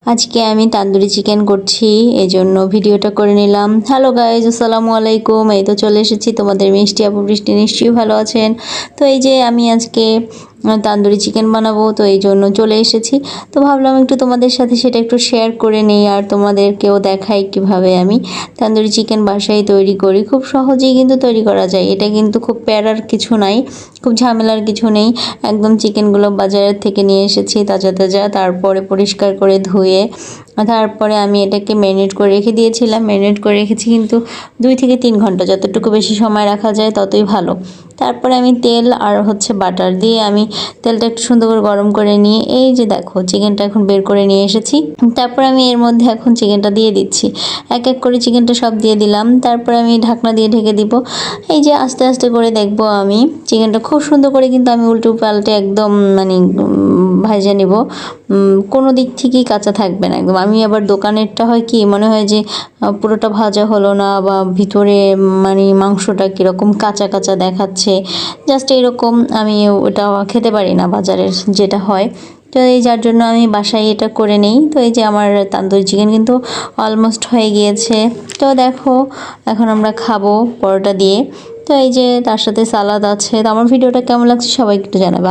আজকে আমি তান্দুরি চিকেন করছি, এজন্য ভিডিওটা করে নিলাম। হ্যালো গাইজ, আসসালামু আলাইকুম। এই তো চলে এসেছি তোমাদের মিষ্টি আপু বৃষ্টি, নিশ্চয়ই ভালো আছেন। তো এই যে আমি আজকে তান্দুরি চিকেন বানাবো, তো এই জন্য চলে এসেছি। তো ভাবলাম একটু তোমাদের সাথে সেটা একটু শেয়ার করে নিই আর তোমাদেরকেও দেখাই কিভাবে আমি তান্দুরি চিকেন বাসায় তৈরি করি। খুব সহজেই কিন্তু তৈরি করা যায়, এটা কিন্তু খুব প্যারার কিছু নাই, খুব ঝামেলার কিছু নেই। একদম চিকেনগুলো বাজারের থেকে নিয়ে এসেছি তাজা তাজা, তারপরে পরিষ্কার করে ধুয়ে তারপরে আমি এটাকে ম্যারিনেট করে রেখে দিয়েছিলাম। ম্যারিনেট করে রেখেছি কিন্তু 2 থেকে 3 ঘন্টা, যতটুকু বেশি সময় রাখা যায় ততই ভালো। তারপরে আমি তেল আর বাটার দিয়ে আমি তেলটা একটু সুন্দর করে গরম করে নিয়ে এই যে দেখো চিকেনটা এখন বের করে নিয়ে এসেছি। তারপর আমি এর মধ্যে এখন চিকেনটা দিয়ে দিচ্ছি, এক এক করে চিকেনটা সব দিয়ে দিলাম। তারপরে আমি ঢাকনা দিয়ে ঢেকে দিব। এই যে আস্তে আস্তে করে দেখবো আমি চিকেনটা খুব সুন্দর করে কিন্তু আমি উল্টো পাল্টে একদম ভাজে নিব, কোনো দিক থেকেই কাঁচা থাকবে না একদম। আমি আবার দোকানেরটা হয় কি মনে হয় যে পুরোটা ভাজা হলো না, বা ভিতরে মাংসটা কীরকম কাঁচা কাঁচা দেখাচ্ছে, জাস্ট এরকম। আমি ওটা খেতে পারি না বাজারের যেটা হয়। তো এই যার জন্য আমি বাসায় এটা করে নেই। তো এই যে আমার তান্দুরি চিকেন কিন্তু অলমোস্ট হয়ে গিয়েছে। তো দেখো এখন আমরা খাবো পরোটা দিয়ে। তো এই যে তার সাথে সালাদ আছে। তো আমার ভিডিওটা কেমন লাগছে সবাই একটু জানাবে।